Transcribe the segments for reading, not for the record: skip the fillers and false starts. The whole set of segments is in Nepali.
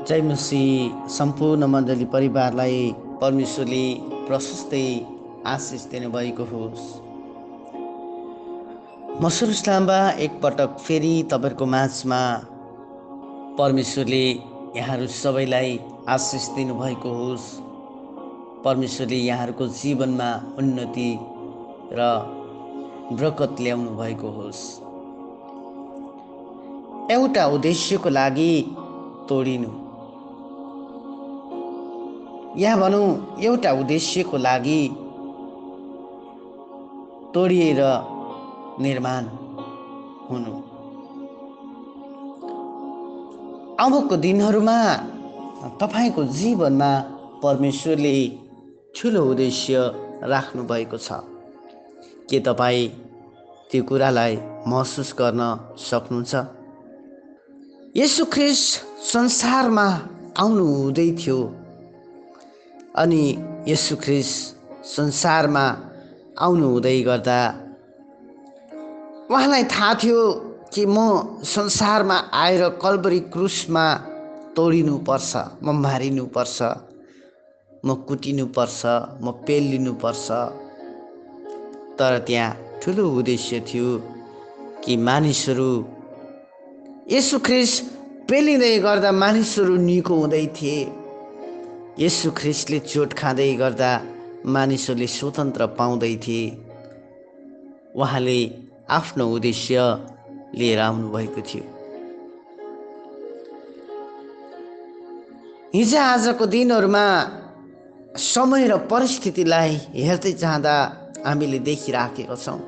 जय मसीह सम्पूर्ण मण्डली परिवारलाई परमेश्वरले प्रशस्तै आशिष दिनुभएको होस्। म सुरुज लाम्बा एकपटक फेरि तपाईँहरूको माझमा परमेश्वरले यहाँहरू सबैलाई आशिष दिनुभएको होस्। परमेश्वरले यहाँहरूको जीवनमा उन्नति र बरकत ल्याउनु भएको होस्। एउटा उद्देश्यको लागि तोडिनु, या भनौँ एउटा उद्देश्यको लागि तोडिएर निर्माण हुनु। अबको दिनहरूमा तपाईँको जीवनमा परमेश्वरले ठुलो उद्देश्य राख्नु भएको छ। के तपाईँ त्यो कुरालाई महसुस गर्न सक्नुहुन्छ? येशू ख्रीष्ट संसारमा आउनु हुँदै थियो अनि येशू ख्रीष्ट संसारमा आउनु हुँदै गर्दा उहाँलाई थाहा थियो कि म संसारमा आएर कल्भरी क्रुसमा तोडिनुपर्छ, म मारिनुपर्छ, म कुटिनुपर्छ, म पेलिनुपर्छ। तर त्यहाँ ठुलो उद्देश्य थियो कि मानिसहरू येशू ख्रीष्ट पेलिँदै गर्दा मानिसहरू निको हुँदै थिए। येशू ख्रीष्टले चोट खाँदै गर्दा मानिसहरूले स्वतन्त्र पाउँदै थिए। उहाँले आफ्नो उद्देश्य लिएर आउनुभएको थियो। हिजो आजको दिनहरूमा समय र परिस्थितिलाई हेर्दै जाँदा हामीले देखिराखेका छौँ,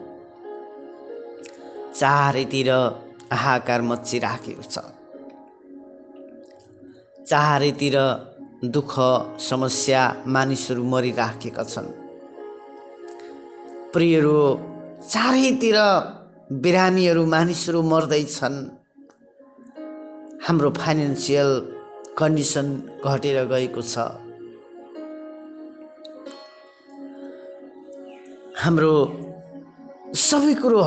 चारैतिर हाहाकार मच्चिराखेको छ। चारैतिर दुःख समस्या, मानिसहरू मरिराखेका छन्। प्रियहरू, चारैतिर बिरामीहरू, मानिसहरू मर्दैछन्। हाम्रो फाइनेन्सियल कन्डिसन घटेर गएको छ। हाम्रो सबै कुरो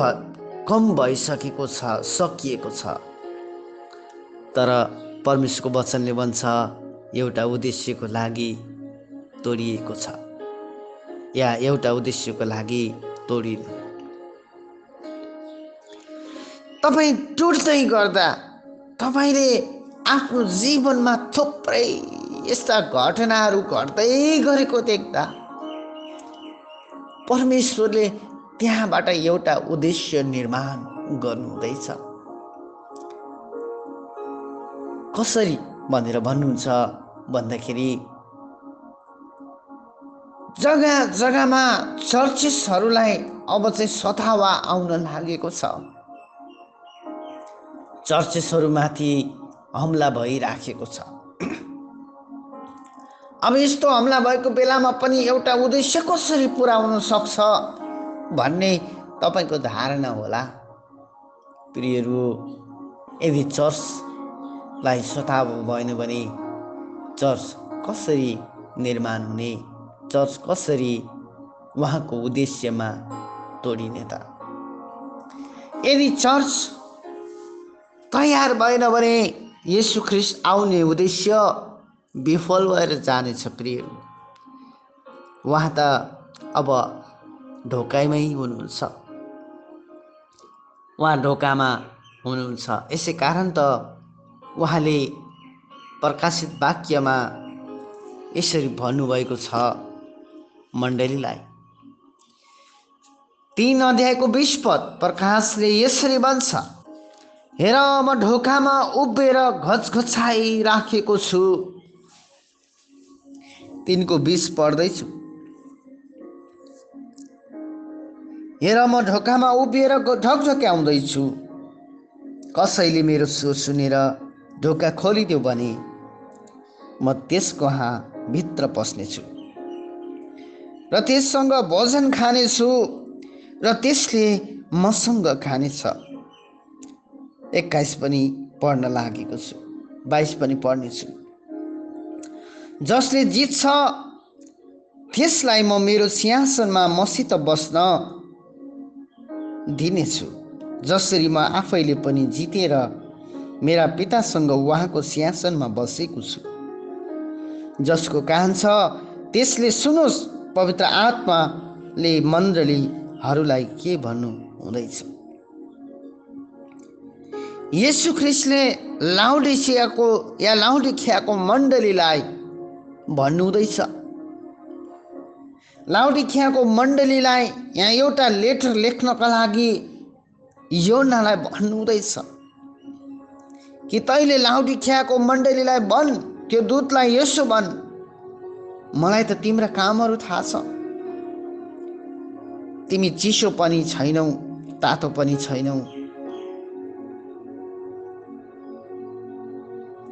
कम भइसकेको छ, सकिएको छ। तर परमेश्वरको वचनले भन्छ एउटा उद्देश्यको लागि तोडिएको छ, या एउटा उद्देश्यको लागि तोडिनु। तपाईँ टुट्दै गर्दा, तपाईँले आफ्नो जीवनमा थुप्रै यस्ता घटनाहरू घट्दै गरेको देख्दा परमेश्वरले त्यहाँबाट एउटा उद्देश्य निर्माण गर्नुहुँदैछ। कसरी भनेर भन्नुहुन्छ भन्दाखेरि, जग्गा जग्गामा चर्चेसहरूलाई अब चाहिँ सतावा आउन लागेको छ। चर्चेसहरूमाथि हमला भइराखेको छ। अब यस्तो हमला भएको बेलामा पनि एउटा उद्देश्य कसरी पुरा हुन सक्छ भन्ने तपाईँको धारणा होला। प्रियहरू, यदि चर्चलाई सताव भएन भने चर्च कसरी निर्माण हुने, चर्च कसरी उहाँको उद्देश्यमा तोडिने त? यदि चर्च तयार भएन भने येशू ख्रीष्ट आउने उद्देश्य विफल भएर जानेछ। प्रियहरू, उहाँ त अब ढोकामै हुनुहुन्छ, उहाँ ढोकामा हुनुहुन्छ। यसै कारण त उहाँले प्रकाशित वाक्यमा यसरी भन्नुभएको छ मण्डलीलाई। 3 अध्यायको 20 पद प्रकाशले यसरी भन्छ, हेर म ढोकामा उभिएर घचघचाइराखेको छु। 3 को 20 पढ्दैछु। हेर म ढोकामा उभिएर ढकढक्याउँदैछु। कसैले मेरो स्वर सुनेर ढोका खोलिदियो भने म त्यसको भित्र पस्नेछु र त्यससँग भोजन खानेछु र त्यसले मसँग खानेछ। 21 पनि पढ्न लागेको छु, 22 पनि पढ्नेछु। जसले जित्छ त्यसलाई म मेरो सिंहासनमा मसित बस्न दिनेछु, जसरी म आफैले पनि जितेर मेरा पितासँग उहाँको सिंहासनमा बसेको छु। जसको कान छ त्यसले सुनोस्, पवित्र आत्माले मण्डलीहरूलाई के भन्नु हुँदैछ। येशू ख्रिस्टले लाउडिकियाको मण्डलीलाई भन्नुहुँदैछ। लाउडिकियाको मण्डलीलाई यहाँ एउटा लेटर लेख्नका लागि योनालाई भन्नुहुँदैछ कि तैँले लाउडिकियाको मण्डलीलाई भन्, त्यो दूतलाई यसो भन्, मलाई त तिम्रा कामहरू थाहा छ। तिमी चिसो पनि छैनौ, तातो पनि छैनौ।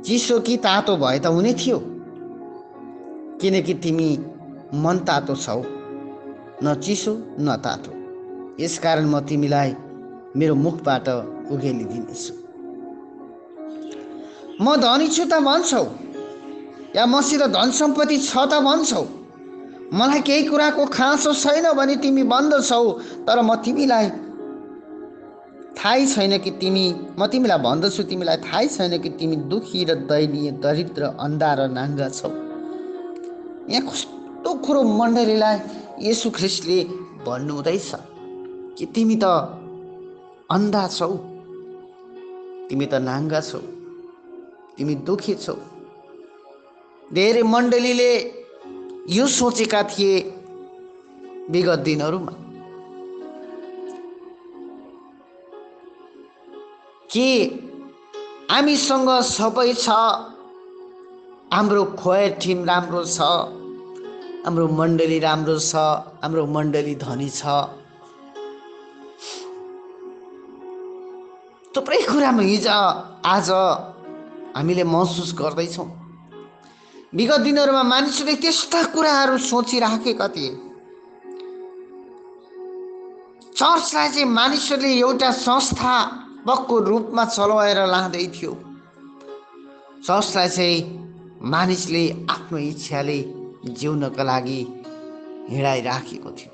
चिसो कि तातो भए त हुने थियो, किनकि तिमी मन तातो छौ, न चिसो न तातो। यसकारण म तिमीलाई मेरो मुखबाट उघेलिदिनेछु। म धनी छु त भन्छौ, या मसित धन सम्पत्ति छ त भन्छौ, मलाई केही कुराको खाँचो छैन भने तिमी भन्दछौ। तर म तिमीलाई भन्दछु, तिमीलाई थाहै छैन कि तिमी दुखी र दयनीय, दरिद्र, अन्धा र नाङ्गा छौ। यहाँ कस्तो कुरो मण्डलीलाई येशू ख्रिस्टले भन्नुहुँदैछ कि तिमी त अन्धा छौ, तिमी त नाङ्गा छौ, तिमी दुखी छौ। धेरै मण्डलीले यो सोचेका थिए विगत दिनहरूमा कि हामीसँग सबै छ, हाम्रो खोयर टिम राम्रो छ, हाम्रो मण्डली राम्रो छ, हाम्रो मण्डली धनी छ। थुप्रै कुरामा हिजो आज हामीले महसुस गर्दैछौँ। विगत दिनहरूमा मानिसहरूले त्यस्ता कुराहरू सोचिराखेका थिए। चर्चलाई चाहिँ मानिसहरूले एउटा संस्थाको रूपमा चलाएर लाँदै थियो। चर्चलाई चाहिँ मानिसले आफ्नो इच्छाले जिउनका लागि हिँडाइराखेको थियो,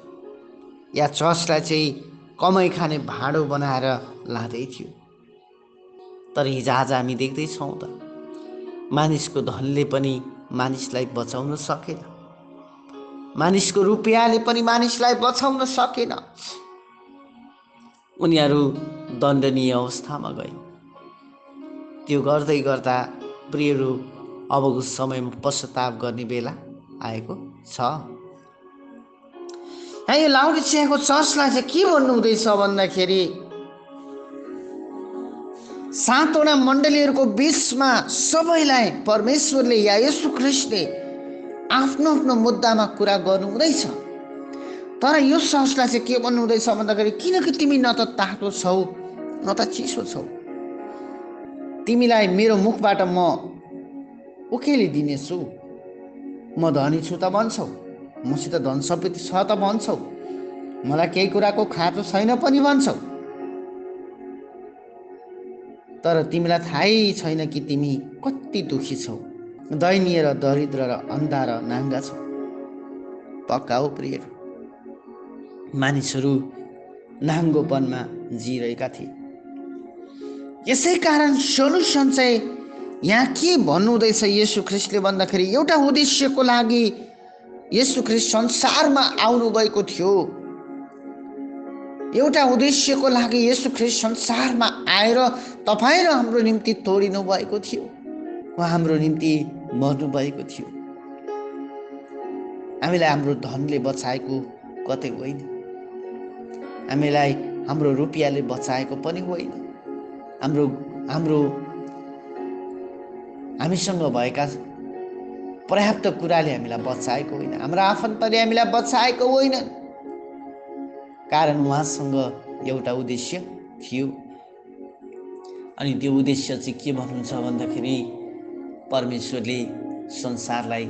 या चर्चलाई चाहिँ कमाइ खाने भाँडो बनाएर लाँदै थियो। तर हिजो आज हामी देख्दैछौँ त मानिसको धनले पनि मानिसलाई बचाउन सकेन, मानिसको रुपियाँले पनि मानिसलाई बचाउन सकेन। उनीहरू दण्डनीय अवस्थामा गए। त्यो गर्दै गर्दा प्रियहरू, अबको समयमा पश्चाताप गर्ने बेला आएको छ। यो लाउडिकियाको चर्चलाई चाहिँ के भन्नुहुँदैछ भन्दाखेरि, सातवटा मण्डलीहरूको बीचमा सबैलाई परमेश्वरले या येशू ख्रिस्टले आफ्नो आफ्नो मुद्दामा कुरा गर्नुहुँदैछ। तर यो चर्चलाई चाहिँ के भन्नुहुँदैछ भन्दाखेरि, किनकि तिमी न त तातो छौ न त चिसो छौ, तिमीलाई मेरो मुखबाट म उकेलिदिनेछु। म धनी छु त भन्छौ, मसित धन सम्पत्ति छ त भन्छौ, मलाई केही कुराको खाँचो छैन पनि भन्छौ। तर तिमीलाई थाहै छैन कि तिमी कति दुखी छौ, दयनीय र दरिद्र र अन्धा र नाङ्गा छौ। पक्का हो प्रियहरू, मानिसहरू नाङ्गोपनमा जिरहेका थिए। यसै कारण सोल्युसन चाहिँ यहाँ के भन्नुहुँदैछ येशू ख्रिस्टले भन्दाखेरि, एउटा उद्देश्यको लागि येशू ख्रिस्ट संसारमा आउनुभएको थियो। एउटा उद्देश्यको लागि येशू ख्रिस्ट संसारमा आएर तपाईँ र हाम्रो निम्ति तोडिनु भएको थियो। उहाँ हाम्रो निम्ति मर्नु भएको थियो। हामीलाई हाम्रो धनले बचाएको कतै होइन, हामीलाई हाम्रो रुपियाँले बचाएको पनि होइन, हामीसँग भएका पर्याप्त कुराले हामीलाई बचाएको होइन, हाम्रो आफन्तले हामीलाई बचाएको होइन। कारण उहाँसँग एउटा उद्देश्य थियो। अनि त्यो उद्देश्य चाहिँ के भन्नुहुन्छ भन्दाखेरि, परमेश्वरले संसारलाई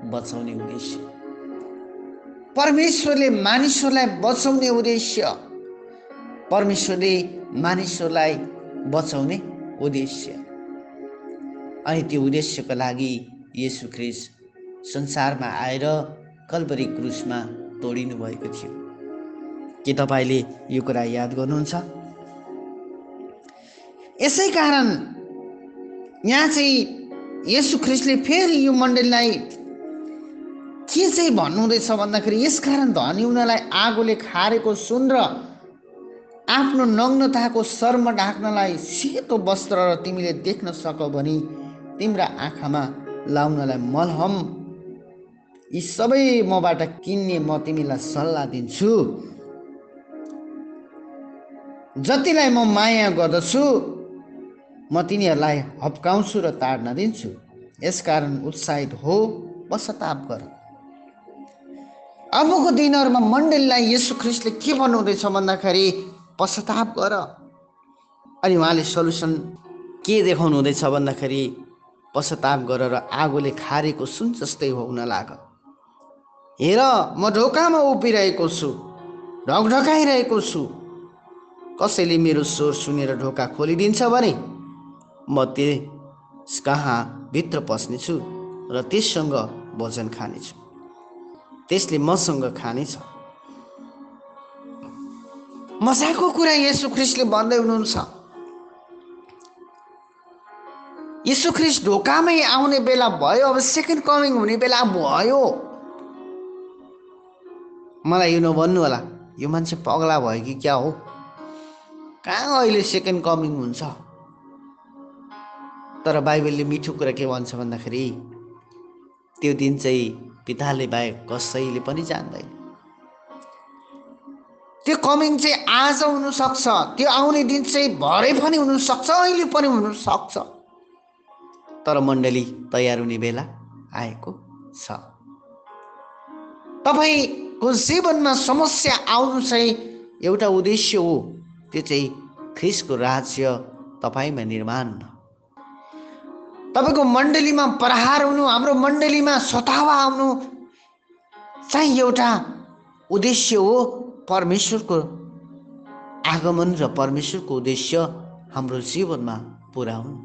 बचाउने उद्देश्य, परमेश्वरले मानिसहरूलाई बचाउने उद्देश्य, परमेश्वरले मानिसहरूलाई बचाउने उद्देश्य। अनि त्यो उद्देश्यको लागि येशू ख्रिस्ट संसारमा आएर कल्भरी क्रुसमा तोडिनु भएको थियो। के तपाईँले यो कुरा याद गर्नुहुन्छ? यसै कारण यहाँ चाहिँ येशू ख्रिस्टले फेरि यो मण्डलीलाई के चाहिँ भन्नुहुँदैछ भन्दाखेरि, यसकारण धनी हुनलाई आगोले खारेको सुन र आफ्नो नग्नताको शर्म ढाक्नलाई सेतो वस्त्र र तिमीले देख्न सकौ भने तिम्रा आँखामा लाउनलाई मलहम, यी सबै मबाट किन्ने म तिमीलाई सल्लाह दिन्छु। जतिलाई म माया गर्दछु म तिनीहरूलाई हप्काउँछु र ताड्न दिन्छु। यसकारण उत्साहित हो, पश्चाताप गर। अबको दिनहरूमा मण्डलीलाई येशू ख्रिस्टले के भन्नुहुँदैछ भन्दाखेरि, पश्चाताप गर। अनि उहाँले सल्युसन के देखाउनु हुँदैछ भन्दाखेरि, पश्चाताप गर र आगोले खारेको सुन जस्तै हुन लाग। हेर, म ढोकामा उभिरहेको छु, ढकढकाइरहेको छु। कसैले मेरो स्वर सुनेर ढोका खोलिदिन्छ भने म त्यस कहाँ भित्र पस्नेछु र त्यससँग भोजन खानेछु, त्यसले मसँग खानेछ। मजाको कुरा येशू ख्रिस्टले भन्दै हुनुहुन्छ। येशू ख्रिस्ट ढोकामै आउने बेला भयो, अब सेकेन्ड कमिङ हुने बेला भयो। मलाई यो नभन्नु होला यो मान्छे पगला भयो कि क्या हो, कहाँ अहिले सेकेन्ड कमिङ हुन्छ। तर बाइबलले मिठो कुरा के भन्छ भन्दाखेरि, त्यो दिन चाहिँ पिताले बाहेक कसैले पनि जान्दैन। त्यो कमिङ चाहिँ आज हुनसक्छ, त्यो आउने दिन चाहिँ भरे पनि हुनसक्छ, अहिले पनि हुनसक्छ। तर मण्डली तयार हुने बेला आएको छ। तपाईँको जीवनमा समस्या आउनु चाहिँ एउटा उद्देश्य हो, त्यो चाहिँ ख्रिस्टको राज्य तपाईँमा निर्माण। तपाईँको मण्डलीमा प्रहार हुनु, हाम्रो मण्डलीमा सतावा आउनु चाहिँ एउटा उद्देश्य हो, परमेश्वरको आगमन र परमेश्वरको उद्देश्य हाम्रो जीवनमा पुरा हुनु।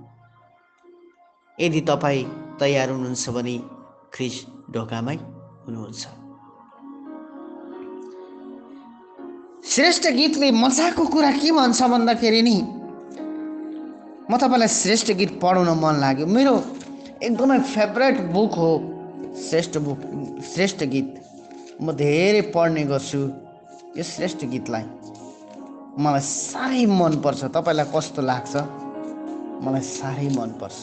यदि तपाईँ तयार हुनुहुन्छ भने ख्रिस्ट ढोकामै हुनुहुन्छ। श्रेष्ठ गीतले मजाको कुरा के भन्छ भन्दाखेरि नि, म तपाईँलाई श्रेष्ठ गीत पढाउन मन लाग्यो। मेरो एकदमै फेभरेट बुक हो श्रेष्ठ गीत। म धेरै पढ्ने गर्छु यो श्रेष्ठ गीतलाई, मलाई साह्रै मनपर्छ। तपाईँलाई कस्तो लाग्छ? मलाई साह्रै मनपर्छ।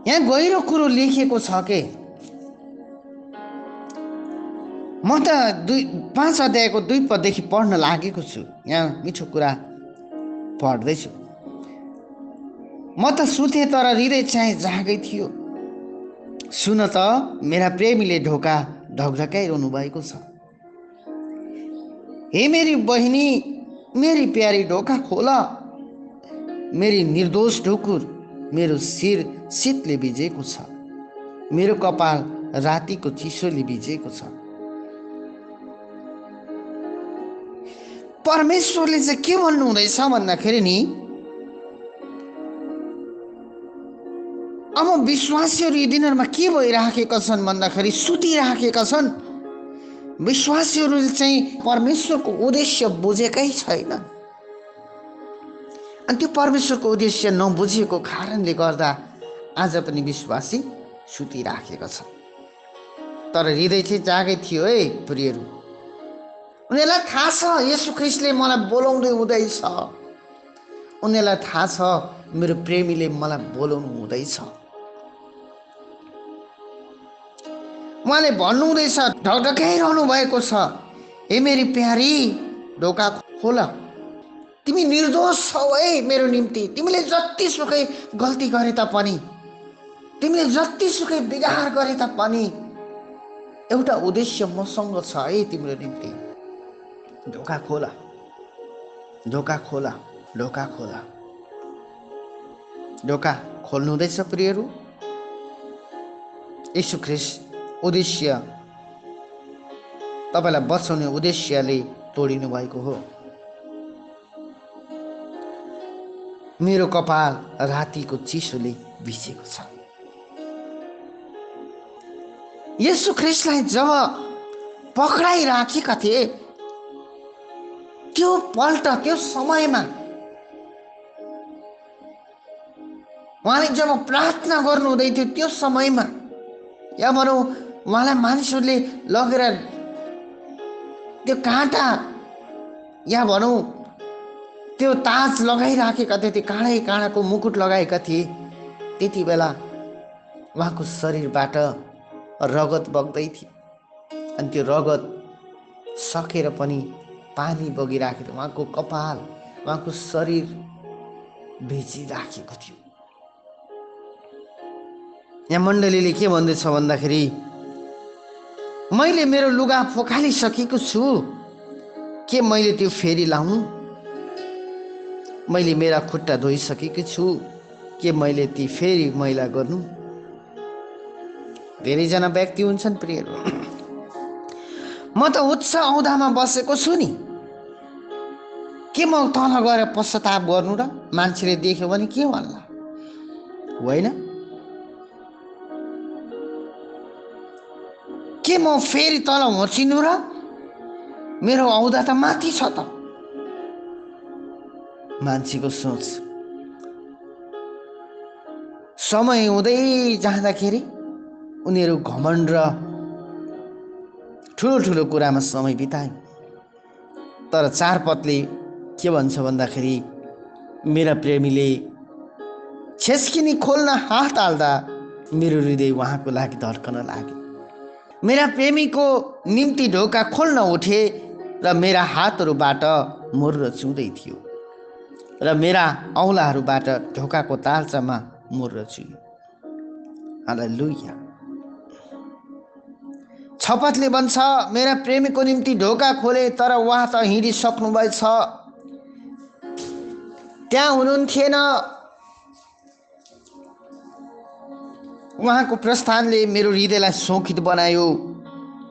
यहाँ गहिरो कुरो लेखिएको छ के, म त 5 अध्यायको 2 पददेखि पढ्न लागेको छु। यहाँ मिठो कुरा पढ्दैछु। म त सुतेँ तर हृदय चाहिँ जागै थियो। सुन त, मेरा प्रेमीले ढोका ढकढकाइरहनु भएको छ। हे मेरी बहिनी, मेरी प्यारी ढोका खोला। मेरी निर्दोष ढुकुर, मेरो शिर शीतले भिजेको छ, मेरो कपाल रातिको चिसोले भिजेको छ। परमेश्वरले चाहिँ के भन्नु हुँदैछ भन्दाखेरि नि, अब विश्वासीहरू यी दिनहरूमा के भइराखेका छन् भन्दाखेरि सुतिराखेका छन्। विश्वासीहरूले चाहिँ परमेश्वरको उद्देश्य बुझेकै छैन। अनि त्यो परमेश्वरको उद्देश्य नबुझेको कारणले गर्दा आज पनि विश्वासी सुतिराखेका छन्। तर हृदय चाहिँ जागै थियो है प्रियहरू। उनीहरूलाई थाहा छ येशू ख्रिस्टले मलाई बोलाउँदै हुँदैछ। उनीहरूलाई थाहा छ मेरो प्रेमीले मलाई बोलाउनु हुँदैछ। उहाँले भन्नुहुँदैछ, ढकढकाइरहनु भएको छ, हे मेरी प्यारी ढोका खोल। तिमी निर्दोष छौ है मेरो निम्ति। तिमीले जतिसुकै गल्ती गरे तापनि, तिमीले जतिसुकै बिगार गरे तापनि एउटा उद्देश्य मसँग छ है तिम्रो निम्ति। ढोका खोला, ढोका खोला, ढोका खोला। ढोका खोल्नु हुँदैछ प्रियहरू। येशू ख्रिस्ट उद्देश्य, तपाईलाई बचाउने उद्देश्यले तोडिनु भएको हो। मेरो कपाल रातिको चिसोले भिजेको छ। येशू ख्रिस्टलाई जब पक्राइ राखेका थिए, त्यो पल्ट त्यो समयमा उहाँले जब प्रार्थना गर्नुहुँदै थियो त्यो समयमा, या भनौँ उहाँलाई मानिसहरूले लगेर त्यो काँटा या भनौँ त्यो ताज लगाइराखेका थिए, त्यो काँडाको मुकुट लगाएका थिए, त्यति बेला उहाँको शरीरबाट रगत बग्दै थियो अनि त्यो रगत सकेर पनि पानी बगिरहेको थियो। उहाँको कपाल, उहाँको शरीर भिजिराखेको थियो। यहाँ मण्डलीले के भन्दैछ भन्दाखेरि, मैले मेरो लुगा फोकालिसकेको छु, के मैले त्यो फेरि लाउँ? मैले मेरा खुट्टा धोइसकेको छु, के मैले ती फेरि मैला गर्नु? धेरैजना व्यक्ति हुन्छन् प्रियहरू, म त उच्च औँधामा बसेको छु नि, के म तल गएर पश्चाताप गर्नु र? मान्छेले देख्यो भने के भन्ला? होइन, के म फेरि तल होचिनु र? मेरो औँधा त माथि छ त। मान्छेको सोच समय हुँदै जाँदाखेरि उनीहरू घमण्ड र ठुलो ठुलो कुरामा समय बिताए। तर चारपदले के भन्छ भन्दाखेरि, मेरा प्रेमीले छेस्किनी खोल्न हात हाल्दा मेरो हृदय उहाँको लागि धड्कन लाग्यो। मेरा प्रेमीको निम्ति ढोका खोल्न उठे र मेरा हातहरूबाट मुर्र चुँदै थियो र मेरा औँलाहरूबाट ढोकाको तालचामा मुर्र चुयो। हालेलुया। छपतले भन्छ, मेरा प्रेमीको निम्ति ढोका खोले, तर उहाँ त हिँडिसक्नु भएछ, त्यहाँ हुनुहुन्थेन। उहाँको प्रस्थानले मेरो हृदयलाई शोकित बनायो।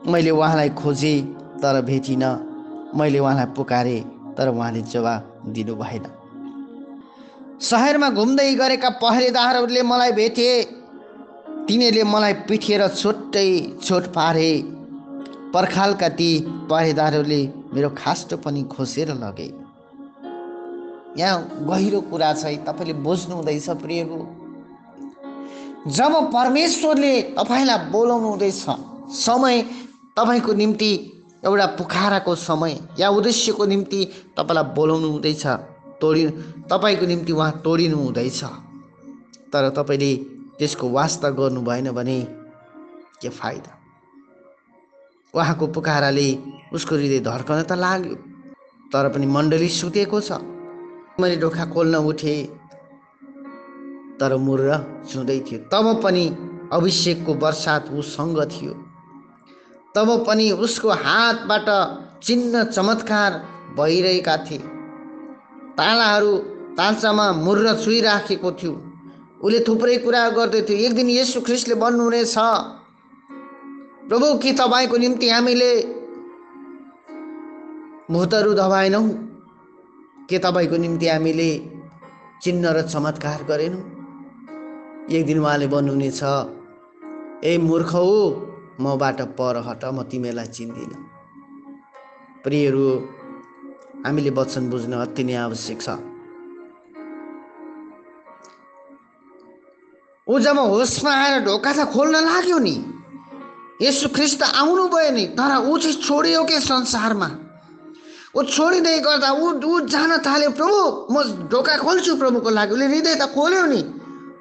मैले उहाँलाई खोजेँ तर भेटिनँ, मैले उहाँलाई पुकारेँ तर उहाँले जवाब दिनु भएन। शहरमा घुम्दै गरेका पहरेदारहरूले मलाई भेटे, तिनीहरूले मलाई पिठेर छोटै चोट पारे। पर्खालका ती पहरेदारहरूले मेरो खास्टो पनि खोसेर लगे। यहाँ गहिरो कुरा छ, तपाईँले बुझ्नु हुँदैछ प्रियहरू। जब परमेश्वरले तपाईँलाई बोलाउनु हुँदैछ, समय तपाईँको निम्ति एउटा पुकाराको समय या उद्देश्यको निम्ति तपाईँलाई बोलाउनु हुँदैछ, तपाईँको निम्ति उहाँ तोडिनु हुँदैछ, तर तपाईँले त्यसको वास्ता गर्नु भएन भने के फाइदा? उहाँको पुकाराले उसको हृदय धड्कन त लाग्यो, तर पनि मण्डली सुतेको छ। मैले ढोका खोल्न उठे तर मुर्र छुँदै थियो। तब पनि अभिषेकको वर्षात उसँग थियो, तब पनि उसको हातबाट चिन्ह चमत्कार भइरहेका थिए। तालचामा मुर्र छुइराखेको थियो। उसले थुप्रै कुरा गर्दै थियो। एक दिन येशू ख्रिस्टले भन्नुहुनेछ, प्रभु के तपाईँको निम्ति हामीले भूतहरू दबाएनौँ? के तपाईँको निम्ति हामीले चिन्ह र चमत्कार गरेनौँ? एक दिन उहाँले भन्नुहुनेछ, ए मूर्ख हो, मबाट पर हट, म तिमीलाई चिन्दिनँ। प्रियहरू, हामीले वचन बुझ्न अति नै आवश्यक छ। ऊ जब होसमा आएर ढोका त खोल्न लाग्यो नि, येशू ख्रिस्ट आउनु भयो नि, तर ऊ चाहिँ छोडियो के संसारमा। ऊ छोडिँदै गर्दा ऊ जान थाल्यो, प्रभु म ढोका खोल्छु प्रभुको लागि। उसले हृदय त खोल्यो नि,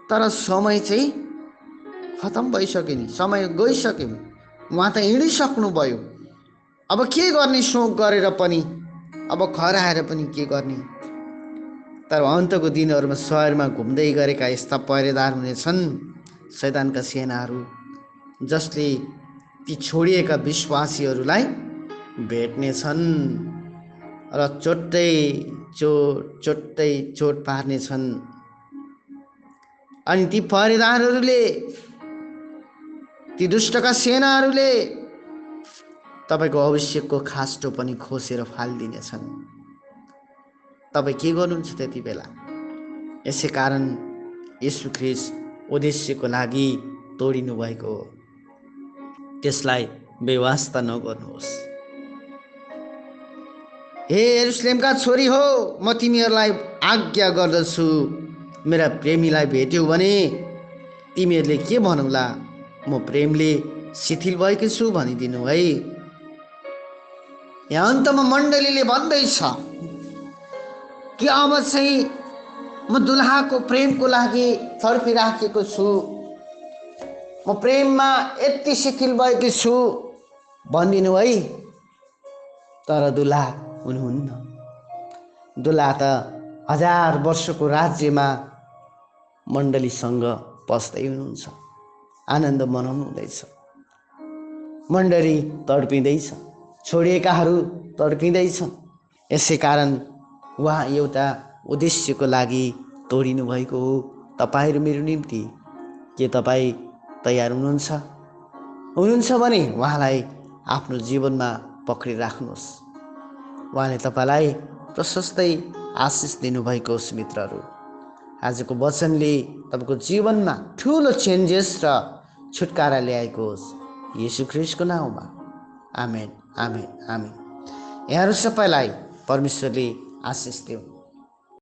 तर समय चाहिँ खतम भइसक्यो नि, समय गइसक्यो। उहाँ त हिँडिसक्नु भयो। अब के गर्ने शोक गरेर पनि, अब खराएर पनि के गर्ने? तर अन्तको दिनहरूमा शहरमा घुम्दै गरेका यस्ता पहरेदार हुनेछन्, शैतानका सेनाहरू, जसले ती छोडिएका विश्वासीहरूलाई भेट्नेछन् र चोटै चोट पार्नेछन्। अनि ती पहरेदारहरूले, ती दुष्टका सेनाहरूले तपाईँको अभिषेकको खास्टो पनि खोसेर फालिदिनेछन्। तपाईँ के गर्नुहुन्छ त्यति बेला? यसै कारण येशू ख्रिस्ट उद्देश्यको लागि तोडिनु भएको हो, त्यसलाई बेवास्ता नगर्नुहोस्। हे यरुशलेमका छोरी हो, म तिमीहरूलाई आज्ञा गर्दछु, मेरा प्रेमीलाई भेट्यौ भने तिमीहरूले के भनौँला, म प्रेमले शिथिल भएकी छु भनिदिनु है। यहाँ अन्तमा मण्डलीले भन्दैछ कि अब चाहिँ म दुलहाको प्रेमको लागि तर्फिराखेको छु, म प्रेममा यति शिथिल भएकी छु भनिदिनु है। तर दुलहा हुनुहुन्न। दुलहा त 1000 वर्षको राज्यमा मण्डलीसँग पस्दै हुनुहुन्छ, आनन्द मनाउनु हुँदैछ। मण्डली तडपिँदैछ, छोडिएकाहरू तडपिँदैछन्। यसै कारण उहाँ एउटा उद्देश्यको लागि तोडिनु भएको हो, तपाईँ र मेरो निम्ति। के तपाईँ तयार हुनुहुन्छ भने उहाँलाई आफ्नो जीवनमा पक्रिराख्नुहोस्। उहाँले तपाईँलाई प्रशस्तै आशिष दिनुभएको होस्। मित्रहरू, आजको वचनले तपाईँको जीवनमा ठुलो चेन्जेस र छुटकारा ल्याएको होस्, येशू ख्रीष्टको नाउँमा। आमेन, आमेन, आमेन। यहाँहरू सबैलाई परमेश्वरले आशिष दिउन्।